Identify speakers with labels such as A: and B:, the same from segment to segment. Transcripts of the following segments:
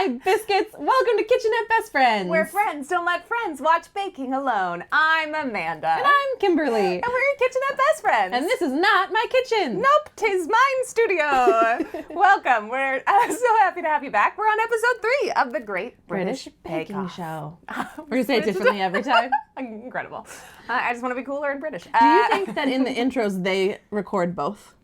A: Hi, biscuits. Welcome to Kitchenette Best Friends.
B: Where friends don't let friends watch baking alone. I'm Amanda.
A: And I'm Kimberly.
B: And we're your Kitchenette Best Friends.
A: And this is not my kitchen.
B: Nope, 'tis mine studio. Welcome. We're so happy to have you back. We're on episode 3 of the Great British
A: Baking
B: Bake-Off.
A: Show. We're going to say it differently every time.
B: Incredible. I just want to be cooler and British.
A: Do you think that in the intros they record both?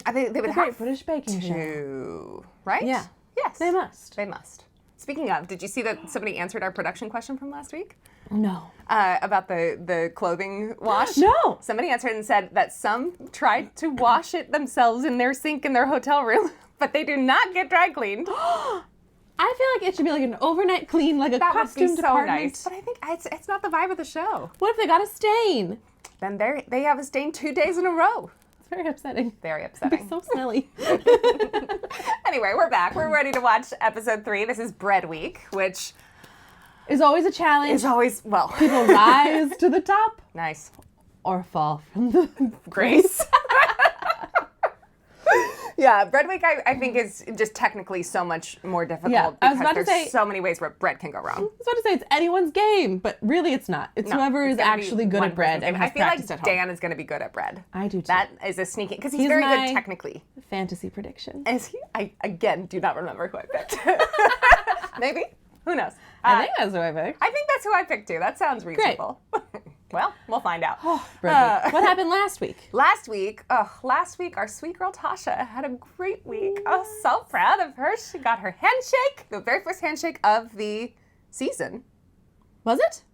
B: I think they would
A: The
B: have
A: Great British Baking Show.
B: to, right?
A: Yeah.
B: Yes.
A: They must.
B: They must. Speaking of, did you see that somebody answered our production question from last week?
A: No.
B: About the clothing wash?
A: No.
B: Somebody answered and said that some tried to wash it themselves in their sink in their hotel room, but they do not get dry cleaned.
A: I feel like it should be like an overnight clean, like a
B: That would
A: costume
B: be so
A: department.
B: nice. But I think it's not the vibe of the show.
A: What if they got a stain?
B: Then they have a stain 2 days in a row.
A: It's very upsetting.
B: Very upsetting.
A: So smelly.
B: Anyway, we're back. We're ready to watch episode 3. This is Bread Week, which
A: Is always a challenge.
B: is always, well,
A: People rise to the top
B: nice.
A: or fall from the
B: Grace. Yeah, Bread Week I think is just technically so much more difficult
A: Yeah, I was
B: because
A: about to
B: there's
A: say-
B: so many ways where bread can go wrong.
A: I was about to say it's anyone's game, but really it's not. It's
B: No,
A: whoever
B: it's
A: is
B: gonna be
A: actually good
B: one
A: at bread
B: person's
A: and
B: game.
A: has
B: I feel
A: practiced
B: like
A: at home.
B: Dan is going to be good at bread.
A: I do too.
B: That is a sneaky, because he's
A: He's
B: very
A: my-
B: good technically.
A: Fantasy prediction.
B: Is he? I, again, do not remember who I picked. Maybe? Who knows?
A: I think that's who I picked.
B: I think that's who I picked too. That sounds reasonable. Well, we'll find out.
A: Bread week. What happened last week?
B: Last week, our sweet girl Tasha had a great week. Oh, so proud of her. She got her handshake, the very first handshake of the season.
A: Was it?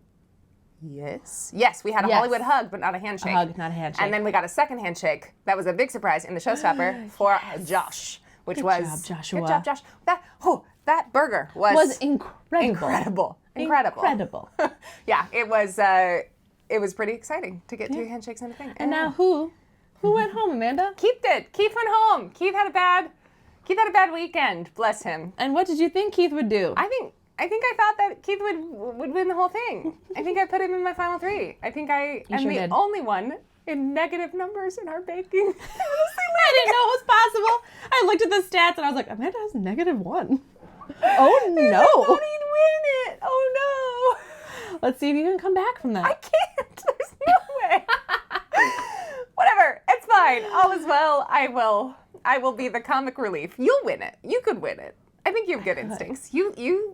B: Yes. Yes, we had a
A: Yes.
B: Hollywood hug, but not a handshake.
A: A hug, not a handshake.
B: And then we got a second handshake. That was a big surprise in the Showstopper for Josh, which
A: Good
B: was
A: job, Joshua.
B: Good job, Josh. That burger was
A: incredible.
B: incredible. Yeah, it was pretty exciting to get 2 handshakes and a thing.
A: And now who went home, Amanda?
B: Keith did. Keith went home. Keith had a bad weekend. Bless him.
A: And what did you think Keith would do?
B: I think I thought that Keith would win the whole thing. I think I put him in my final 3. I think I am
A: sure
B: the
A: did.
B: only one in negative numbers in our baking.
A: I didn't know it was possible. I looked at the stats and I was like, Amanda has -1. Oh no.
B: I thought he'd win it. Oh no.
A: Let's see if you can come back from that.
B: I can't. There's no way. Whatever. It's fine. All is well. I will be the comic relief. You'll win it. You could win it. I think you have good instincts. You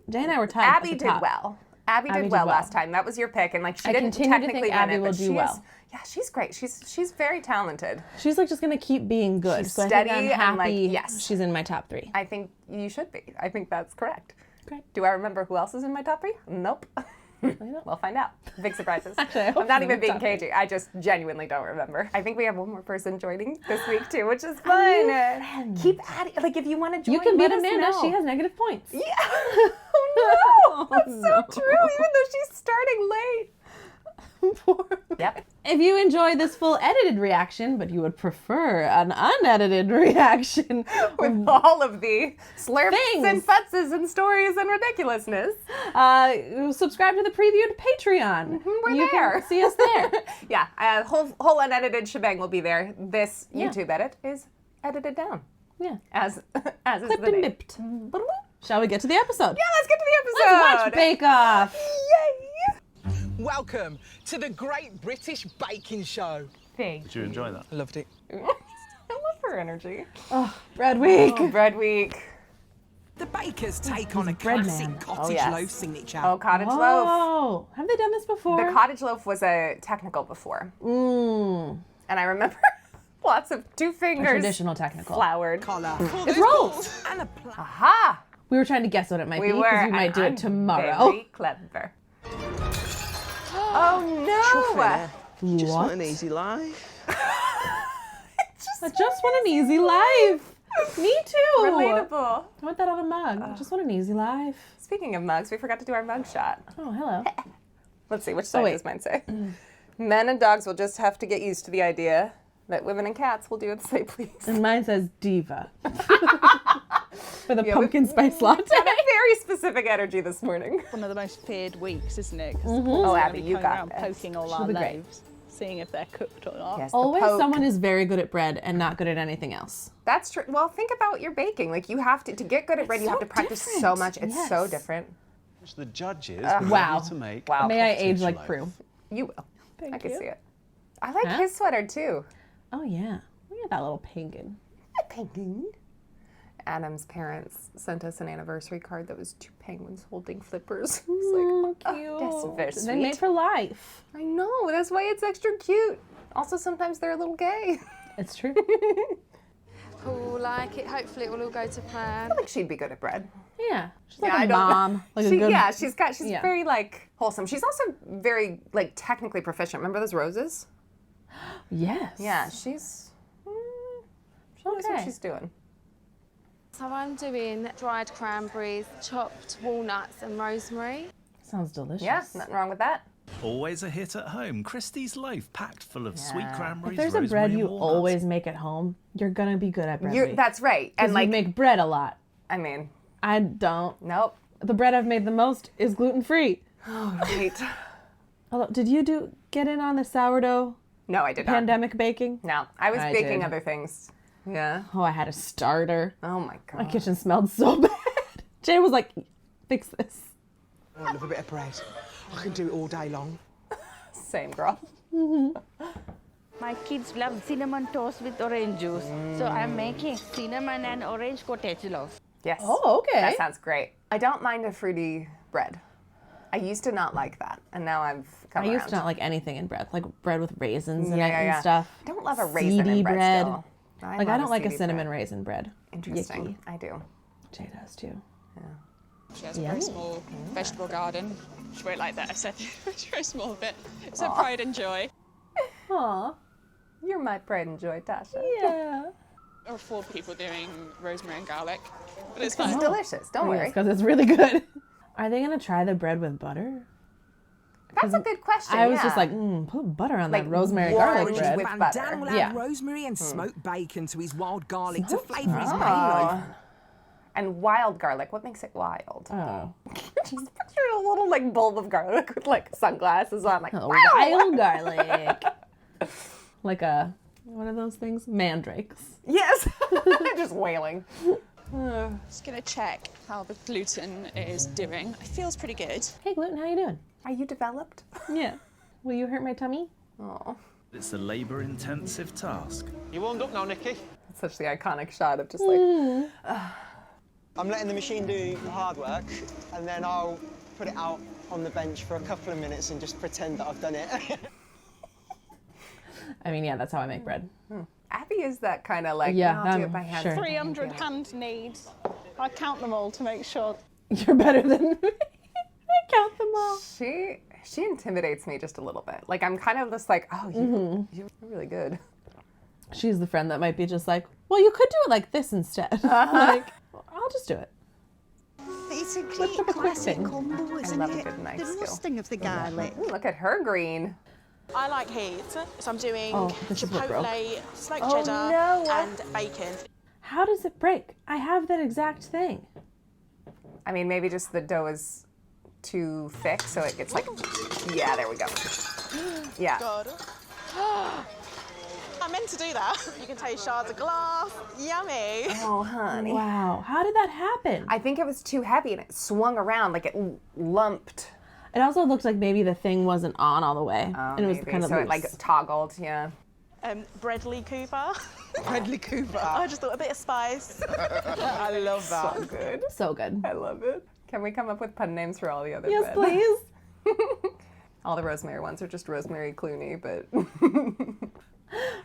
A: Jay and I were tied
B: Abby
A: at the
B: did
A: top.
B: well. Abby
A: Abby
B: did
A: did
B: well
A: well.
B: last time. That was your pick, and like she
A: I
B: didn't
A: continue to
B: technically
A: think
B: win
A: Abby
B: it,
A: will
B: but
A: do
B: she
A: well.
B: is. Yeah, she's great. She's very talented.
A: She's like just gonna keep being good.
B: She's
A: so I
B: steady
A: think I'm
B: and, like,
A: happy
B: yes.
A: she's in my top 3.
B: I think you should be. I think that's correct.
A: Great.
B: Do I remember who else is in my top 3? Nope.
A: don't.
B: We'll find out. Big surprises.
A: Actually, I hope
B: I'm not
A: she's in
B: even
A: the
B: being
A: top 3.
B: cagey. I just genuinely don't remember. I think we have one more person joining this week too, which is fun. Keep adding. Like if you want to join,
A: You can beat
B: let us
A: Amanda.
B: know.
A: She has negative points.
B: Yeah. Oh no. That's so true. Even though she's starting late. Yep.
A: If you enjoy this full edited reaction, but you would prefer an unedited reaction,
B: With all of the slurps
A: Things.
B: and futzes and stories and ridiculousness.
A: subscribe to the previewed Patreon.
B: We're
A: you
B: there.
A: Can see us there.
B: Yeah, whole unedited shebang will be there. This
A: Yeah.
B: YouTube edit is edited down,
A: Yeah.
B: as is
A: Clipped
B: the
A: and
B: name.
A: bipped. Shall we get to the episode?
B: Yeah, let's get to the
A: Let's
B: episode.
A: watch Bake Off.
B: Yay!
C: Welcome to the Great British Baking Show.
B: Thank
D: Did you enjoy that?
C: I loved it.
B: I love her energy.
A: Bread week.
B: Oh, Bread Week.
C: The bakers take on a
A: bread
C: classic
A: man.
C: cottage
B: yes.
C: loaf signature.
B: Oh, cottage loaf.
A: Oh, have they done this before?
B: The cottage loaf was a technical before,
A: Mmm.
B: and I remember lots of 2 fingers.
A: Traditional technical.
B: Floured.
C: Collar.
A: It rolls.
C: And a plat.
B: Aha!
A: We were trying to guess what it might
B: We
A: be
B: were.
A: because we might
B: and
A: do
B: I'm
A: it tomorrow.
B: Very clever. Oh no!
E: Just
A: What?
E: want an easy life.
A: I just want an easy life. Me too.
B: Relatable.
A: I want that on a mug. I just want an easy life.
B: Speaking of mugs, we forgot to do our mug shot.
A: Oh, hello.
B: Let's see, which side
A: wait.
B: does mine say? Men and dogs will just have to get used to the idea that women and cats will do as they please.
A: And mine says diva. With a
B: Yeah,
A: pumpkin spice latte.
B: Got a very specific energy this morning.
F: One of the most feared weeks, isn't it? 'Cause
A: Mm-hmm.
F: the poor
B: Oh,
F: are
B: Abby,
F: gonna be
B: you
F: going
B: got
F: around
B: this.
F: poking all
A: She'll
F: our
A: be great.
F: loaves.
D: seeing if they're cooked or not.
B: Yes, the
A: Always
B: poke.
A: someone is very good at bread and not good at anything else.
B: That's true. Well, think about your baking. Like you have to get good at bread. You have to practice so much. It's so different.
E: The judges
A: Wow.
E: to make
B: Wow.
A: May I
E: cottage
A: age like
E: loaf.
A: Prue?
B: You will. I can
D: you.
B: see it. I like
A: Huh?
B: his sweater too.
A: Oh yeah. Look at that little penguin.
B: Penguin. Adam's parents sent us an anniversary card that was 2 penguins holding flippers. It's like,
A: Cute.
B: that's very sweet.
A: They made for life.
B: I know. That's why it's extra cute. Also, sometimes they're a little gay.
A: It's true.
F: Cool, like it. Hopefully it will all go to plan.
B: I think she'd be good at bread.
A: Yeah. She's like
B: I
A: a
B: don't know.
A: mom. Like a
B: She-
A: good.
B: yeah, she's
A: Yeah.
B: very like wholesome. She's also very like technically proficient. Remember those roses?
A: Yes.
B: Yeah, she knows what
A: Okay.
B: she's doing.
F: So I'm doing dried cranberries, chopped walnuts and rosemary.
A: Sounds delicious.
B: Yeah, nothing wrong with that.
E: Always a hit at home. Christie's loaf packed full of sweet
B: Yeah.
E: cranberries,
A: If there's a
E: rosemary
A: bread
E: and
A: you
E: walnuts.
A: always make at home, you're gonna be good at bread.
B: That's right.
A: And
B: And like,
A: you make bread a lot.
B: I mean,
A: I don't.
B: nope.
A: The bread I've made the most is gluten free.
B: Right.
A: Although, did you get in on the sourdough
B: No, I did not.
A: pandemic baking?
B: No, I was
A: I
B: baking
A: did.
B: other things. Yeah.
A: Oh, I had a starter.
B: Oh my
A: My
B: god.
A: kitchen smelled so bad. Jay was like, "Fix this."
C: I love a bit of bread. I can do it all day long.
B: Same girl.
G: My kids love cinnamon toast with orange juice. So I'm making cinnamon and orange cottage loaf.
B: Yes.
A: Oh, okay.
B: That sounds great. I don't mind a fruity bread. I used to not like that, and now I've come
A: I
B: around.
A: used to not like anything in bread, like bread with raisins in
B: Yeah,
A: it
B: yeah,
A: and
B: yeah.
A: stuff.
B: I don't love a raisin
A: Seedy
B: in bread still.
A: Like I
B: love
A: don't like a
B: seedy
A: cinnamon
B: bread.
A: raisin bread.
B: Interesting.
A: Yicky.
B: I do.
A: Jay does too.
H: She has a very small vegetable garden. She won't like that. I said it's very small bit. It's her pride and joy.
A: Aw.
B: You're my pride and joy, Tasha.
A: Yeah.
H: There are 4 people doing rosemary and garlic, but it's
B: It's
H: fun.
B: delicious. Don't worry.
A: Because it's really good. Are they gonna try the bread with butter?
B: That's a good question.
A: I was
B: yeah.
A: just like, put butter on
B: Like
A: that rosemary
B: warm
A: garlic
B: with
A: bread.
C: Van
B: butter.
C: Dam will
A: Yeah.
C: add rosemary and smoked bacon to his wild garlic to
A: Smoked
C: flavour his main
B: Oh.
C: loaf.
B: And wild garlic. What makes it wild?
A: Oh.
B: Just picture a little like bulb of garlic with like sunglasses on. Like,
A: Oh,
B: wow.
A: wild garlic. Like a, what are those things? Mandrakes.
B: Yes. Just wailing.
H: Just gonna check how the gluten is doing. It feels pretty good.
A: Hey, gluten, how you doing?
B: Are you developed?
A: Yeah. Will you hurt my tummy?
B: Oh.
E: It's a labour-intensive task.
I: You warmed up now, Nikki?
B: It's such the iconic shot of just like,
I: I'm letting the machine do the hard work, and then I'll put it out on the bench for a couple of minutes and just pretend that I've done it.
A: I mean, yeah, that's how I make bread.
B: Abby is that kind of like,
A: Yeah,
B: I'll do it by hand.
A: sure.
D: 300 hand needs. I count them all to make sure.
A: You're better than me. I count them all.
B: She intimidates me just a little bit. Like I'm kind of just like, oh, you're really good.
A: She's the friend that might be just like, well, you could do it like this instead. Like, I'll just do it.
J: It's a
A: Flip
J: great
A: up a quick
J: classic
A: thing.
J: combo, isn't
B: love a
J: it?
B: good knife
J: The
B: skill.
J: roasting of the garlic.
B: Ooh, look at her green.
D: I like heat, so I'm doing
A: Oh, this is what broke.
D: chipotle, smoked
B: Oh,
D: cheddar,
B: no.
D: and bacon.
A: How does it break? I have that exact thing.
B: I mean, maybe just the dough is too thick, so it gets like, yeah, there we go. Yeah.
D: God. I meant to do that. You can taste shards of glass. Yummy.
B: Oh, honey.
A: Wow. How did that happen?
B: I think it was too heavy and it swung around, like it lumped.
A: It also looked like maybe the thing wasn't on all the way. and it was
B: Maybe.
A: kind of
B: so
A: loose.
B: it like toggled, yeah.
D: Bradley Cooper.
C: Bradley Cooper.
D: I just thought a bit of spice.
C: I love that.
B: So good.
A: So good.
B: I love it. Can we come up with pun names for all the other
A: Yes,
B: bread?
A: please.
B: All the rosemary ones are just Rosemary Clooney, but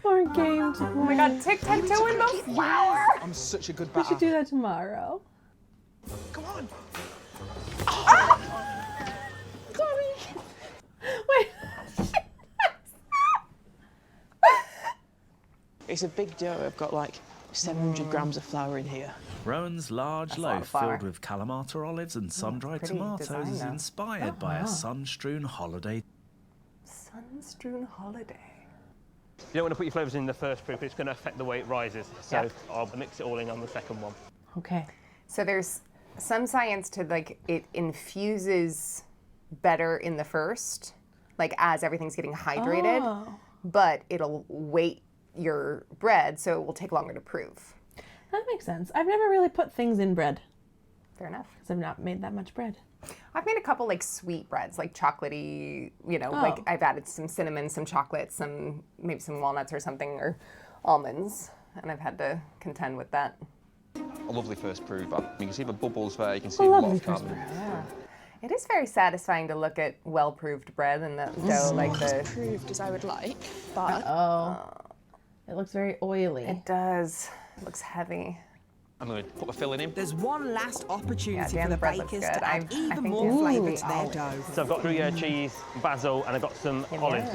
A: Or game
B: oh my god, tic-tac-toe in the flour!
C: I'm such a good
A: We
C: batter.
A: should do that tomorrow.
C: Come on.
A: Sorry. Wait.
K: It's a big dough. I've got like 700 grams of flour in here.
E: Rowan's large
B: That's a lot of
E: loaf
B: flour.
E: filled with Kalamata olives and sun-dried
B: pretty
E: tomatoes
B: design,
E: is
B: though.
E: inspired by a sun-strewn holiday.
B: Sun-strewn holiday.
I: You don't want to put your flavours in the first proof, it's going to affect the way it rises. So
B: Yeah.
I: I'll mix it all in on the second one.
A: Okay.
B: So there's some science to like it infuses better in the first. like as everything's getting hydrated, but it'll weight your bread, so it will take longer to prove.
A: That makes sense. I've never really put things in bread.
B: Fair enough.
A: Because I've not made that much bread.
B: I've made a couple like sweet breads, like chocolatey, you know, like I've added some cinnamon, some chocolate, maybe some walnuts or something, or almonds, and I've had to contend with that.
L: A lovely first proof. You can see the bubbles there, you can see a lot of carbon.
B: Yeah. It is very satisfying to look at well-proofed bread and the dough like
H: Not as proved as I would like, but
A: it looks very oily.
B: It does. It looks heavy.
L: I'm going to put the filling in.
M: There's one last opportunity
B: Dan,
M: for the
B: bread looks
M: bakers
B: good.
M: to add
B: I
M: even
B: think
M: more
B: Dan-
M: flavour to their dough.
N: So I've got Gruyere cheese, basil, and I've got some olives.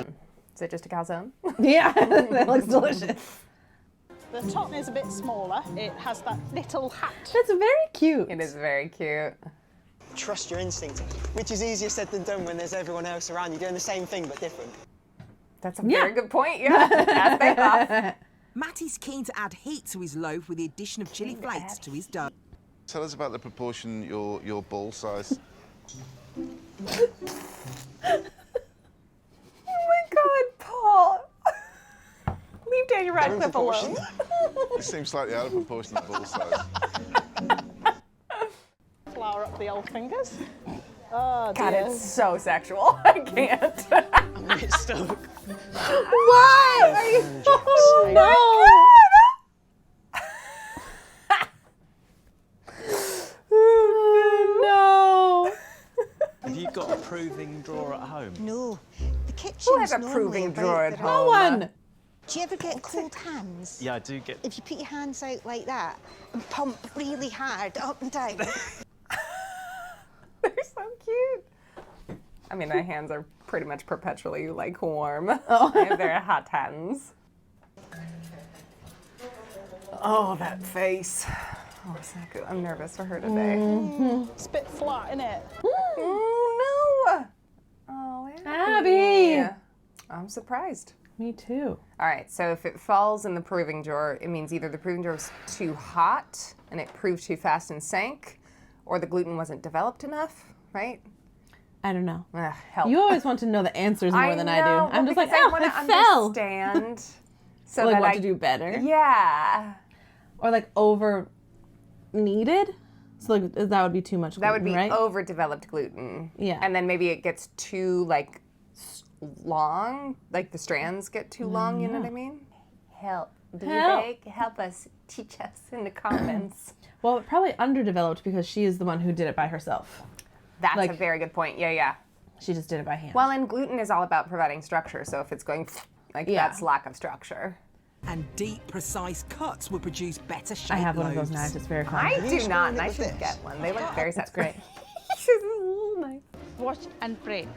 B: Is it just a calzone?
A: Yeah, that looks delicious.
D: The top is a bit smaller. It has that little hat.
A: That's very cute.
B: It is very cute.
I: Trust your instinct, which is easier said than done when there's everyone else around you doing the same thing but different.
B: That's a very good point, yeah. As they off.
M: Matty's keen to add heat to his loaf with the addition of chili flakes to his dough.
O: Tell us about the proportion your ball size.
B: Oh my God, Paul. Leave Daniel Radcliffe alone.
O: It seems slightly out of proportion to ball size.
D: Flour up the old fingers. Oh,
B: God,
D: dear.
B: it's so sexual. I can't.
I: I'm a bit stuck.
A: Why? Are you? Oh no!
E: Have you got a proving drawer at home?
J: No. The kitchen's
B: Who has a
J: normally
B: proving
J: about
B: drawer at
J: the-
B: home?
A: No one.
J: Do you ever get cold hands?
E: Yeah, I do get.
J: If you put your hands out like that and pump really hard up and down.
B: They're so cute. I mean, my hands are pretty much perpetually like warm. They're hot hands. Oh, that face. Oh, it's not good. I'm nervous for her today.
D: It's a bit flat, isn't it?
B: Oh, no. Oh,
A: Abby.
B: I'm surprised.
A: Me too.
B: All right, so if it falls in the proving drawer, it means either the proving drawer was too hot and it proved too fast and sank, or the gluten wasn't developed enough, right?
A: I don't know.
B: Ugh, help.
A: You always want to know the answers more than I do.
B: know,
A: I'm
B: well,
A: just like,
B: because I
A: oh,
B: want
A: it
B: to
A: fell.
B: understand. So
A: like
B: that
A: what
B: I
A: to do better.
B: Yeah.
A: Or like over needed. So like that would be too much gluten,
B: That would be
A: right?
B: overdeveloped gluten.
A: Yeah.
B: And then maybe it gets too like long, like the strands get too long, you know what I mean? Help. Do you bake? Help us. Teach us in the comments.
A: Well, probably underdeveloped because she is the one who did it by herself.
B: That's
A: Like-
B: a very good point. Yeah, yeah.
A: She just did it by hand.
B: Well, and gluten is all about providing structure, so if it's going like that's lack of structure.
M: And deep, precise cuts will produce better shaped
A: I have one of those
M: loaves.
A: knives. It's very fun.
B: I do not, and I
I: with
B: should
I: this?
B: get one. They look very
A: That's great.
B: nice.
G: Watch and pray.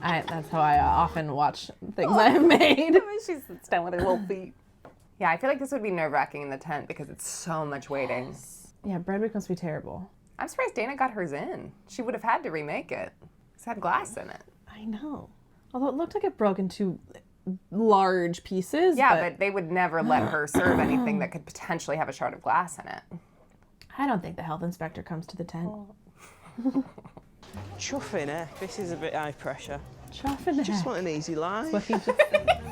A: That's how I often watch things I've made.
B: She sits down with her little feet. Yeah, I feel like this would be nerve-wracking in the tent because it's so much waiting.
A: Yeah, bread week must be terrible.
B: I'm surprised Dana got hers in. She would have had to remake it. It's had glass in it.
A: I know. Although it looked like it broke into large pieces.
B: Yeah, but they would never let her serve anything that could potentially have a shard of glass in it.
A: I don't think the health inspector comes to the tent.
K: Chuffing, eh? This is a bit high pressure.
A: Chuffing
K: Just want an easy life.
A: What he just said.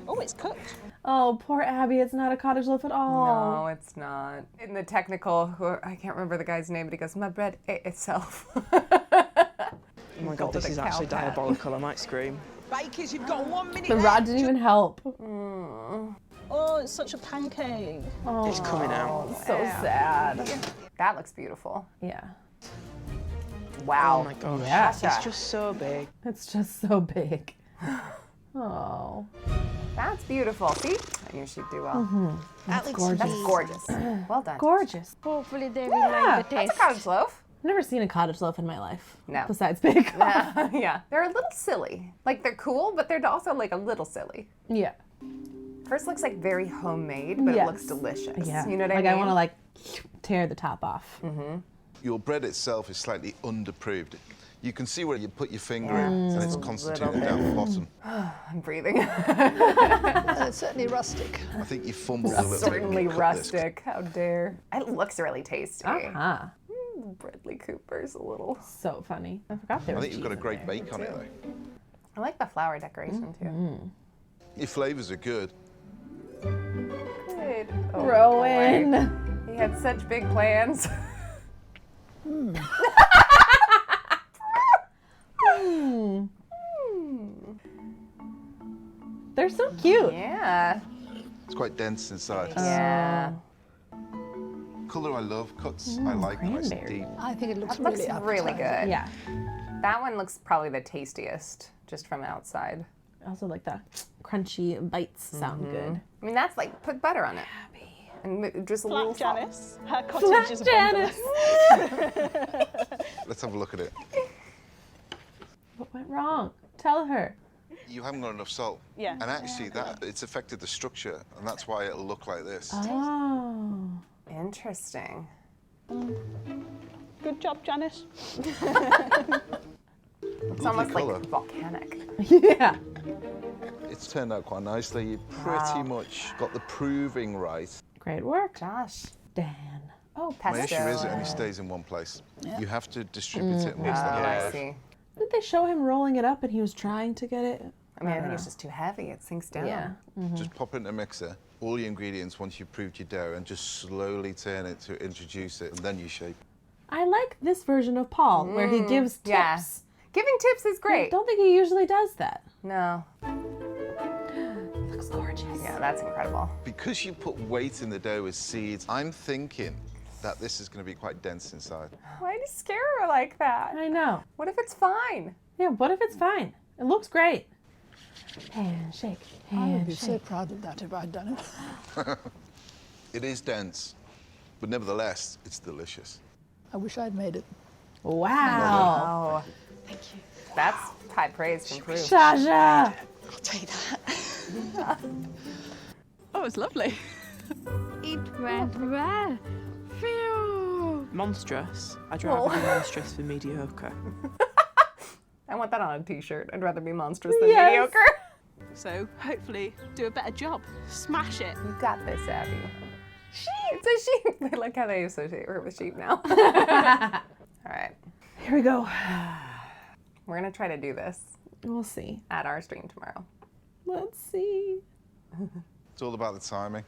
D: Oh, it's cooked.
A: Oh, poor Abby. It's not a cottage loaf at all.
B: No, it's not. In the technical, I can't remember the guy's name, but he goes, my bread ate itself.
K: Oh my god, this is actually diabolical. I might scream.
C: Bakers, you've got 1 minute
A: The rod didn't even help.
D: Oh, it's such a pancake.
A: Oh,
K: It's coming out.
A: so sad.
B: That looks beautiful.
A: Yeah.
B: Wow.
K: Oh my gosh.
A: Yeah.
K: It's just so big.
A: It's just so big. Oh.
B: That's beautiful. See? I knew she'd do well.
A: That's gorgeous.
B: That's gorgeous. Well done.
A: Gorgeous.
G: Hopefully they will like the
B: That's
G: taste.
B: a cottage loaf.
A: I've never seen a cottage loaf in my life.
B: No.
A: Besides big.
B: Yeah. They're a little silly. Like, they're cool, but they're also, like, a little silly.
A: Yeah.
B: Hers looks like very homemade, but it looks delicious.
A: Yeah.
B: You know what
A: like
B: I mean?
A: I want to like tear the top off.
O: Your bread itself is slightly underproved. You can see where you put your finger in, and it's concentrated down the bottom.
B: I'm breathing.
D: It's certainly rustic.
O: I think you fumbled a little bit.
B: Certainly
O: when you cut this.
B: rustic. How dare. It looks really tasty.
A: Uh-huh.
B: Bradley Cooper's a little.
A: So funny. I forgot they
O: I
A: were
O: think you've got a
A: cheese in
O: great
A: there.
O: bake on it, though.
B: I like the flower decoration too.
O: Your flavours are good.
B: Good. Oh,
A: Rowan.
B: boy. He had such big plans.
A: They're so cute.
B: Yeah.
O: It's quite dense inside.
B: Yeah.
O: Colour I love, cuts I like, nice and deep.
P: I think it looks
B: That looks
P: really
B: really
P: appetizing.
B: good.
A: Yeah.
B: That one looks probably the tastiest, just from outside.
A: Also like the crunchy bites sound good.
B: I mean, that's like, put butter on it. And just a little
D: Flat
B: salt.
D: Janice. Her cottage is a bundle.
O: Let's have a look at it.
A: What went wrong? Tell her.
O: You haven't got enough salt.
D: Yeah.
O: And actually, it's affected the structure, and that's why it'll look like this.
A: Oh.
B: Interesting.
D: Good job, Janice.
B: It's almost like volcanic.
A: Yeah.
O: It's turned out quite nicely. You pretty much got the proving right.
A: Great work.
B: Josh.
A: Dan.
B: Oh,
O: My
B: pesto.
O: issue is it only stays in one place. You have to distribute it amongst the
B: I
O: hive.
B: see.
A: Did they show him rolling it up and he was trying to get it?
B: I mean, I think it's just too heavy. It sinks down.
A: Yeah.
O: Just pop it in a mixer, all your ingredients once you've proved your dough, and just slowly turn it to introduce it, and then you shape.
A: I like this version of Paul where he gives tips.
B: Yeah. Giving tips is
A: I
B: great.
A: don't think he usually does that.
B: No.
A: Looks gorgeous.
B: Yeah, that's incredible.
O: Because you put weight in the dough as seeds, I'm thinking that this is going to be quite dense inside.
B: Why do you scare her like that?
A: I know.
B: What if it's fine?
A: Yeah, what if it's fine? It looks great. Handshake.
P: I would be so
A: Handshake.
P: proud of that if I'd done it.
O: It is dense, but nevertheless, it's delicious.
P: I wish I'd made it.
A: Wow.
B: Oh. Thank you. That's high praise from Prue.
A: Shasha.
H: I'll take that. Oh, it's lovely.
F: It went well. Phew.
K: Monstrous. I'd rather be monstrous than mediocre.
B: I want that on a t-shirt. I'd rather be monstrous than
A: Yes.
B: mediocre.
H: So hopefully do a better job. Smash it.
B: You got this, Abby. Sheep. It's a sheep. I like how they associate her with sheep now. All right.
A: Here we go.
B: We're going to try to do this
A: We'll see.
B: at our stream tomorrow.
A: Let's see.
O: It's all about the timing.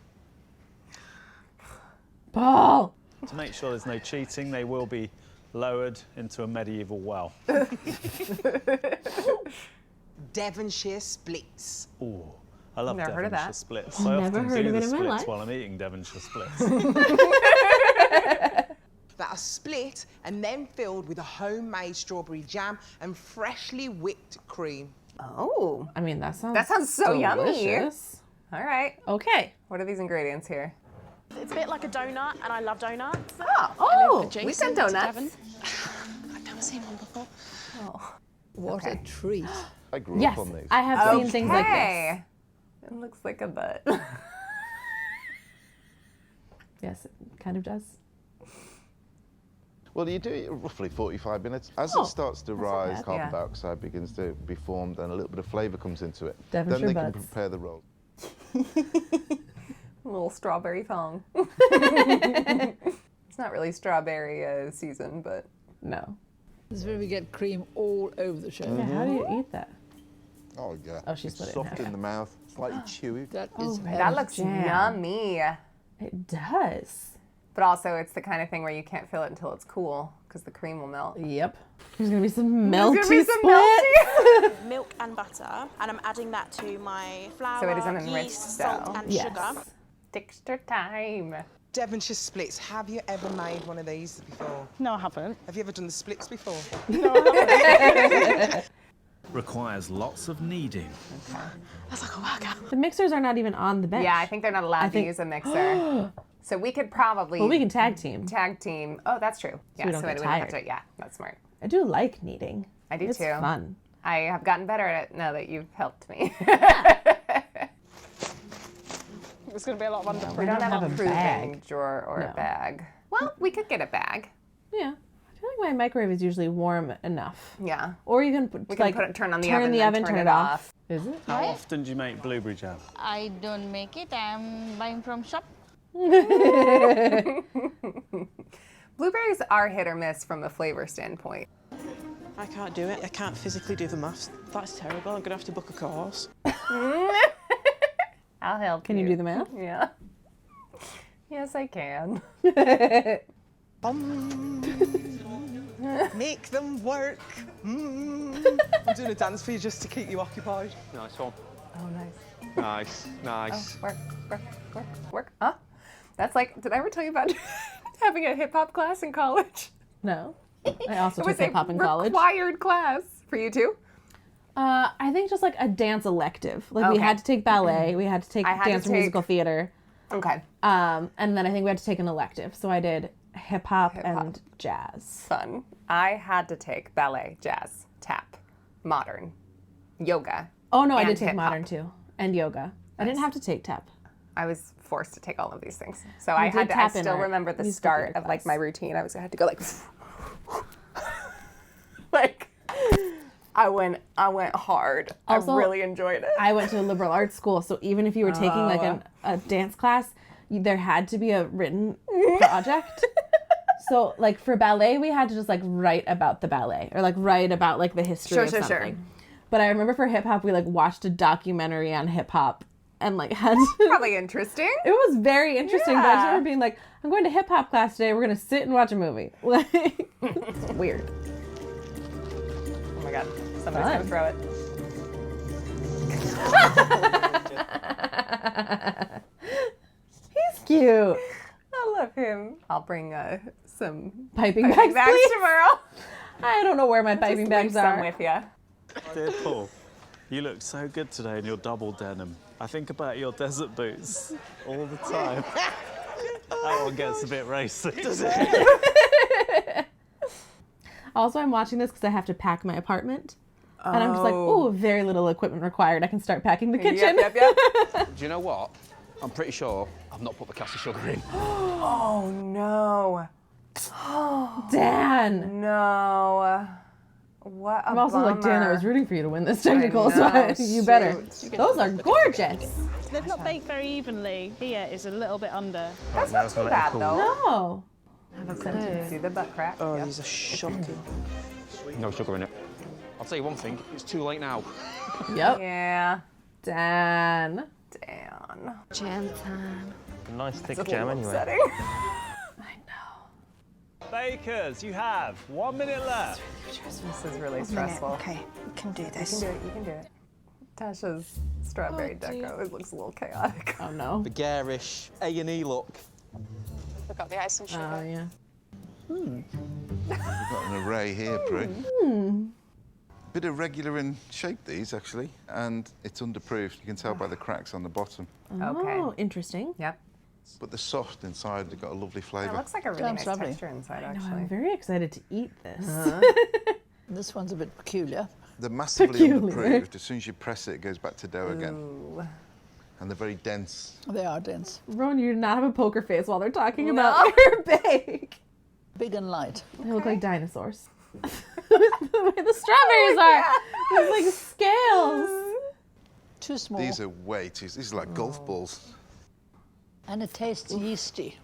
A: Paul.
E: To make sure there's no cheating, they will be lowered into a medieval well.
M: Devonshire splits.
E: Ooh, I love
B: Never heard of
E: Devonshire
B: that.
E: splits.
A: I've
E: I
A: never
E: often
A: heard
E: do
A: of
E: the
A: it in my
E: splits
A: life.
E: while I'm eating Devonshire splits.
M: That are split and then filled with a homemade strawberry jam and freshly whipped cream.
B: Oh.
A: I mean, that sounds
B: so yummy.
A: delicious.
B: All right.
A: Okay.
B: What are these ingredients here?
D: It's a bit like a donut, and I love donuts.
B: Oh,
H: Jason
B: we said
H: to
B: donuts.
H: Devon. I've never seen one before.
B: Oh.
P: What a treat.
O: I grew
A: Yes,
O: up on these.
A: I have seen things like this.
B: Okay. It looks like a butt.
A: Yes, it kind of does.
O: Well, you do it roughly 45 minutes. As
A: Oh,
O: it starts to
A: not
O: rise,
A: bad.
O: carbon
B: Yeah.
O: dioxide begins to be formed and a little bit of flavour comes into it.
A: Devonshire
O: then they can
A: butts.
O: prepare the roll.
B: A little strawberry thong. It's not really strawberry season, but
A: No.
P: This is where we get cream all over the show.
A: Yeah, how do you eat that?
O: Oh, yeah.
A: Oh, she
O: It's
A: split it in
O: soft
A: half.
O: in the mouth, slightly chewy.
P: That
A: Oh,
P: is
B: that looks
A: jam.
B: yummy.
A: It does.
B: But also, it's the kind of thing where you can't feel it until it's cool, because the cream will melt.
A: Yep. There's gonna be some
B: There's
A: melty
B: gonna be some
A: split.
D: Milk and butter, and I'm adding that to my flour,
B: So it is an enriched
D: yeast, salt,
B: dough.
D: and
A: Yes.
D: sugar.
B: Texture time.
M: Devonshire splits. Have you ever made one of these before?
D: No, I haven't.
M: Have you ever done the splits before?
E: Requires lots of kneading.
H: That's like a workout.
A: The mixers are not even on the bench.
B: Yeah, I think they're not allowed to use a mixer. So we could probably
A: Well, we can tag team.
B: tag team. Oh, that's true. Yeah,
A: we don't
B: so
A: get
B: we don't have
A: tired.
B: to. Yeah, that's smart.
A: I do like kneading.
B: I do
A: It's
B: too.
A: fun.
B: I have gotten better at it now that you've helped me.
D: It's going to be a lot of under.
B: We don't have a proving
A: bag.
B: drawer or a
A: No.
B: bag. Well, we could get a bag.
A: Yeah. I feel like my microwave is usually warm enough.
B: Yeah.
A: Or you can put,
B: We can
A: like
B: put it, turn on the
A: turn
B: oven,
A: the
B: then
A: oven,
B: turn
A: turn
B: it
A: it
B: off.
A: off. Is it?
E: How often do you make blueberry jam?
G: I don't make it. I'm buying from shop.
B: Blueberries are hit or miss from a flavor standpoint.
K: I can't do it. I can't physically do the maths. That's terrible. I'm going to have to book a course.
B: I'll help
A: Can you do the math?
B: Yeah. Yes, I can.
M: Make them work. I'm doing a dance for you just to keep you occupied.
L: Nice one.
B: Oh, nice.
L: Nice, nice.
B: Oh, work. Huh? That's like, did I ever tell you about having a hip hop class in college?
A: No. I also
B: It
A: took
B: was
A: hip hop in
B: a
A: college.
B: required class for you too.
A: I think just like a dance elective. Like we
B: Okay.
A: had to take ballet, we had to take
B: I had
A: dance
B: to
A: or
B: take-
A: musical theater.
B: Okay.
A: And then I think we had to take an elective. So I did hip hop and jazz.
B: Fun. I had to take ballet, jazz, tap, modern, yoga.
A: Oh no, I did
B: and
A: take
B: hip-hop.
A: modern too. And yoga. I didn't have to take tap.
B: I was forced to take all of these things. So
A: You
B: I
A: did
B: had to, I
A: tap in
B: still
A: our
B: remember the
A: musical
B: start
A: theater
B: of like
A: class.
B: my routine. I had to go like, like, I went hard.
A: Also,
B: I really enjoyed it.
A: I went to a liberal arts school, so even if you were taking like
B: Oh.
A: a dance class, there had to be a written project. So like for ballet, we had to just like write about the ballet or like write about like the history
B: Sure,
A: of
B: sure,
A: something.
B: sure.
A: But I remember for hip hop, we like watched a documentary on hip hop and like had
B: Probably interesting.
A: It was very interesting, but I just
B: Yeah.
A: remember being like, I'm going to hip hop class today. We're gonna sit and watch a movie. Like, it's weird.
B: Oh my god, somebody's
A: Fun.
B: gonna throw it.
A: He's cute.
B: I love him. I'll bring some
A: Piping bags, please.
B: tomorrow.
A: I don't know where my piping bags
B: Some
A: are.
B: with you.
E: Dear Paul, you look so good today in your double denim. I think about your desert boots all the time. That one gets a bit racy, doesn't it?
A: Also, I'm watching this because I have to pack my apartment. And I'm just like, oh, very little equipment required. I can start packing the kitchen.
B: Yep.
L: Do you know what? I'm pretty sure I've not put the caster sugar in.
B: Oh no.
A: Dan.
B: No. What a
A: I'm also like, Dan, I
B: bummer.
A: was rooting for you to win this technical,
B: know,
A: so you better.
B: shoot.
A: Those are gorgeous.
Q: They've not baked very evenly. Here is a little bit under.
B: That's not too bad though.
A: No.
B: See the butt crack.
K: Oh,
B: Yep.
K: these are shocking.
L: No sugar in it. I'll tell you one thing, it's too late now.
A: Yep.
B: Yeah.
A: Dan.
F: Jam time.
N: A nice thick
B: It's a
N: jam
B: little
N: anyway.
B: upsetting.
E: Bakers, you have 1 minute left.
B: This is really stressful.
J: Okay, we can do this.
B: You can do it. Tasha's strawberry deco. It looks a little chaotic.
A: Oh no.
L: The garish A&E look.
H: Look up the ice and sugar.
A: Oh yeah.
O: We've got an array here, Prue. Bit irregular in shape, these actually, and it's underproofed. You can tell by the cracks on the bottom.
A: Oh, interesting.
B: Yep.
O: But the soft inside, they've got a lovely
B: It
O: flavour.
B: looks like a really nice
P: lovely.
B: texture inside,
A: No,
B: actually.
A: I'm very excited to eat this.
P: This one's a bit peculiar.
O: They're massively
A: Peculiar.
O: underproofed. As soon as you press it, it goes back to dough again.
B: Ooh.
O: And they're very dense.
P: They are dense.
A: Rowan, you do not have a poker face while they're talking about your bake.
P: Big and light.
A: They look like dinosaurs. The way the strawberries are. There's like scales.
P: Too small.
O: These are way too... These are like golf balls.
P: And it tastes yeasty.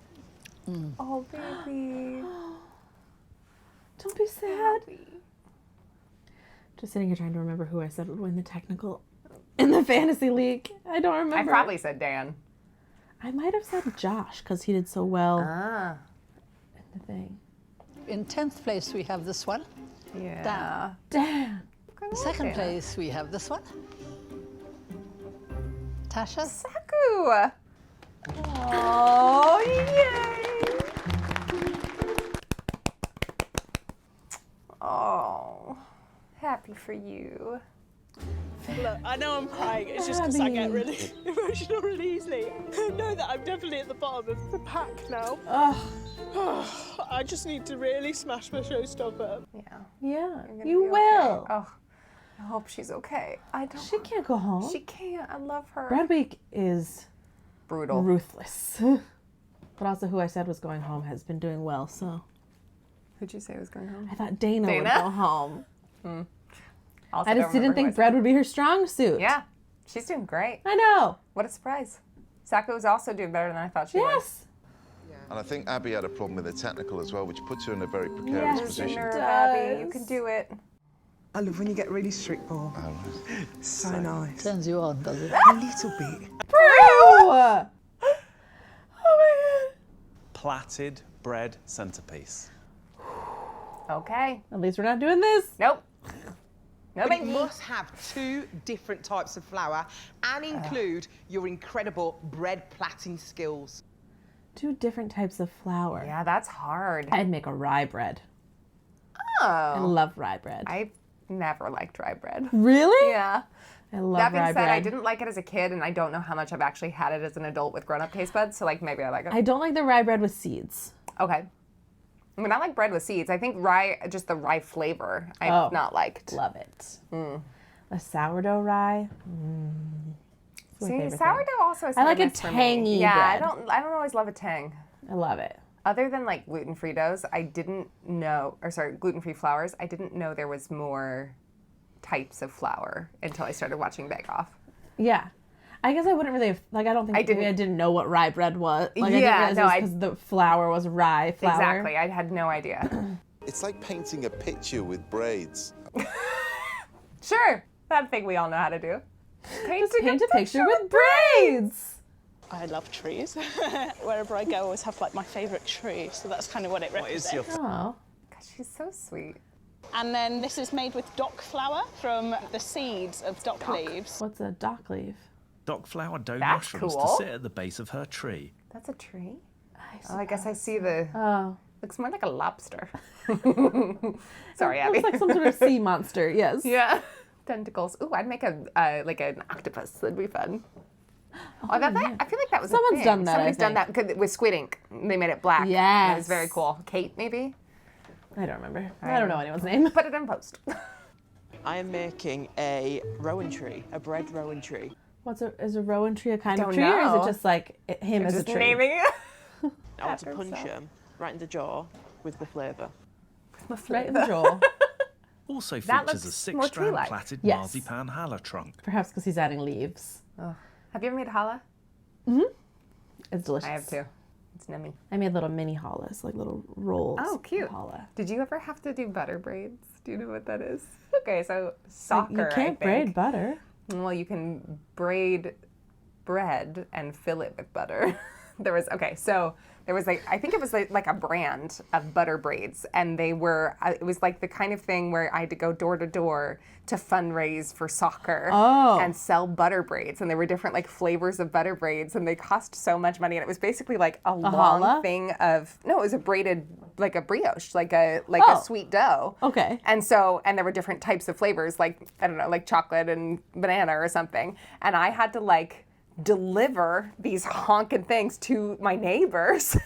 B: Oh, baby.
A: Don't be sad. Just sitting here trying to remember who I said would win the technical in the fantasy league. I don't
B: I
A: remember.
B: probably said Dan.
A: I might have said Josh because he did so well
B: Ah.
A: in the thing.
P: In 10th place, we have this one.
B: Yeah.
A: Dan.
P: Second place, we have this one. Tasha.
B: Saku. Oh, yay. Oh, happy for you.
Q: Look, I know I'm crying. It's just because I get really emotional really easily. I know that I'm definitely at the bottom of the pack now. I just need to really smash my showstopper.
B: Yeah.
A: Yeah,
B: You're
A: you
B: gonna be
A: will.
B: okay. Oh, I hope she's okay. I don't.
A: She can't go home.
B: She can't. I love her.
A: Brad Week is
B: Brutal.
A: ruthless. But also who I said was going home has been doing well, so.
B: Who'd you say was going home?
A: I thought Dana would
B: Dana?
A: go home.
B: Also
A: I
B: don't
A: just didn't
B: remember who I
A: think
B: said.
A: Brad would be her strong suit.
B: Yeah, she's doing great.
A: I know.
B: What a surprise. Saku was also doing better than I thought she would.
A: Yes.
O: And I think Abby had a problem with the technical as well, which puts her in a very precarious
A: Yes,
O: position.
B: Nerve, Abby. You can do it.
M: I love when you get really strict, Paul. So nice.
P: Turns you on, does it?
M: A little bit.
A: Oh my god.
E: Plaited bread centerpiece.
B: Okay.
A: At least we're not doing this.
B: Nope. No,
M: But it
B: thank you.
M: must have 2 different types of flour and include your incredible bread plaiting skills.
A: 2 different types of flour.
B: Yeah, that's hard.
A: I'd make a rye bread.
B: Oh.
A: I love rye bread.
B: I've never liked rye bread.
A: Really?
B: Yeah.
A: I love
B: That being
A: rye
B: said,
A: bread.
B: I didn't like it as a kid, and I don't know how much I've actually had it as an adult with grown-up taste buds, so like maybe I like it.
A: I don't like the rye bread with seeds.
B: Okay. I mean, I like bread with seeds. I think rye, just the rye flavor, I've not liked.
A: Love it. A sourdough rye. It's my
B: See,
A: favorite
B: sourdough
A: thing.
B: also is
A: I like a
B: hit or miss for me.
A: tangy
B: Yeah,
A: bread.
B: I don't always love a tang.
A: I love it.
B: Other than like gluten-free doughs, I didn't know, gluten-free flours, I didn't know there was more types of flour until I started watching Bake Off.
A: Yeah. I guess I wouldn't really have, like, I don't think maybe I didn't know what rye bread was. Like, I didn't realize it was because the flour was rye flour.
B: Exactly, I had no idea.
O: It's like painting a picture with braids.
B: Sure, that thing we all know how to do.
A: Paint a picture with braids.
Q: I love trees. Wherever I go, I always have like my favourite tree, so that's kind of what it represents.
A: Oh.
B: God, she's so sweet.
Q: And then this is made with dock flour from the seeds of dock leaves.
A: What's a dock leaf?
E: Dock flour dough
B: That's
E: mushrooms
B: cool.
E: to sit at the base of her tree.
B: That's a tree? I guess I see the...
A: Oh.
B: Looks more like a lobster. Sorry,
A: It
B: Abby.
A: looks like some sort of sea monster, yes.
B: Yeah. Tentacles. Ooh, I'd make like an octopus. That'd be fun. I feel like that was
A: Someone's
B: a thing.
A: done that,
B: Somebody's
A: I
B: done
A: think.
B: that with squid ink. They made it black. And
A: Yes.
B: it was very cool. Kate, maybe?
A: I don't remember. I don't know anyone's name.
B: Put it in post.
K: I am making a rowan tree, a bread rowan tree.
A: Is a rowan tree a kind of
B: Don't
A: tree, or is
B: know.
A: it just like him as a
B: Just
A: tree?
B: naming it.
K: I want to punch them right in the jaw with the flavour.
A: Right in the jaw.
E: Also
B: That
E: features a
B: looks more
E: 6-strand
B: tree-like.
E: plaited
A: Yes.
E: marzipan challah trunk.
A: Perhaps because he's adding leaves.
B: Oh. Have you ever made challah?
A: It's delicious.
B: I have too. It's yummy.
A: I made little mini challahs, like little rolls.
B: Oh, cute.
A: of challah.
B: Did you ever have to do butter braids? Do you know what that is? Okay, so soccer,
A: You can't braid butter.
B: Well, you can braid bread and fill it with butter. There was like, I think it was like a brand of butter braids, and they were, it was like the kind of thing where I had to go door to door to fundraise for soccer and sell butter braids, and there were different like flavors of butter braids, and they cost so much money, and it was basically like a long
A: challah?
B: thing of, no, it was a braided, like a brioche, like a sweet dough.
A: Okay.
B: And there were different types of flavors, like, I don't know, like chocolate and banana or something, and I had to like deliver these honking things to my neighbors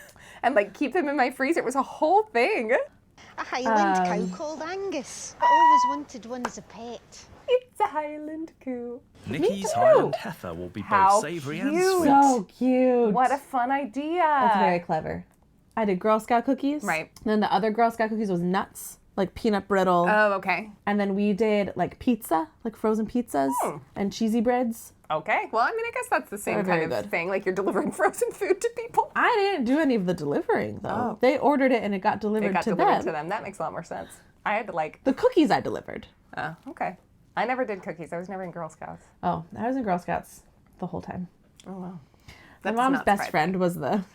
B: and like keep them in my freezer. It was a whole thing.
J: A Highland cow called Angus. I always wanted one as a pet.
B: It's a Highland coo.
E: Nikki's Highland Heifer will be both savoury and sweet.
A: So cute.
B: What a fun idea.
A: That's very clever. I did Girl Scout cookies.
B: Right.
A: And then the other Girl Scout cookies was nuts, like peanut brittle.
B: Oh, okay.
A: And then we did like pizza, like frozen pizzas and cheesy breads.
B: Okay. Well, I mean, I guess that's the same
A: They're very
B: kind of
A: good.
B: thing. Like you're delivering frozen food to people.
A: I didn't do any of the delivering though.
B: Oh.
A: They ordered it and it got delivered
B: It got
A: to
B: delivered
A: them.
B: to them. That makes a lot more sense. I had to like.
A: The cookies I delivered.
B: Oh, okay. I never did cookies. I was never in Girl Scouts.
A: Oh, I was in Girl Scouts the whole time.
B: Oh wow.
A: My
B: That's
A: mom's
B: not
A: best
B: surprising.
A: friend was the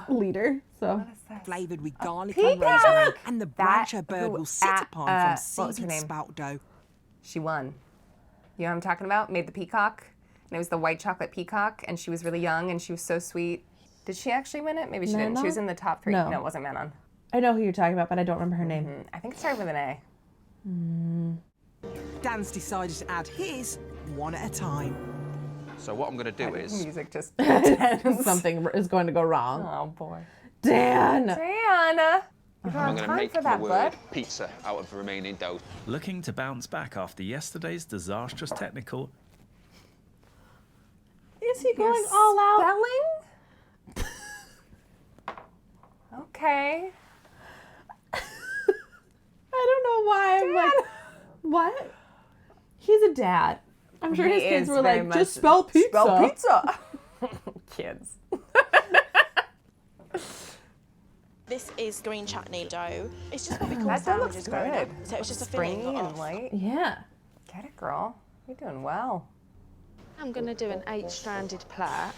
A: leader. So
M: Flavoured with garlic
B: Peacock!
M: and rosemary, and the branch
B: That
M: her bird
B: who
M: will sit
B: at,
M: upon
B: what
M: from
B: was her
M: seeded
B: name?
M: spout dough.
B: She won. You know what I'm talking about? Made the peacock. And it was the white chocolate peacock, and she was really young, and she was so sweet. Did she actually win it? Maybe she didn't. She was in the top 3.
A: No.
B: No, it wasn't Manon.
A: I know who you're talking about, but I don't remember her name.
B: I think it started with an A.
M: Dan's decided to add his one at a time.
L: So what I'm going to do is...
B: Music just...
A: Something is going to go wrong.
B: Oh, boy.
A: Dan!
B: Dan! You don't
L: I'm
B: have
L: going to
B: time
L: make
B: for
L: the
B: that,
L: word
B: bud.
L: pizza out of the remaining dough.
E: Looking to bounce back after yesterday's disastrous technical.
A: Is he going all out?
B: Spelling? Okay.
A: I don't know why I'm like, what? He's a dad. I'm sure his
B: He
A: kids
B: is
A: were
B: very
A: like,
B: much-
A: just spell pizza.
B: Spell pizza. Kids.
D: This is green chutney dough. It's just what we call
B: That dough looks
D: sandwiches growing up.
B: good.
D: So it's just a filling.
B: Springy
D: not
B: and
D: off.
B: light.
A: Yeah.
B: Get it, girl. You're doing well.
F: I'm going to do an 8-stranded plait,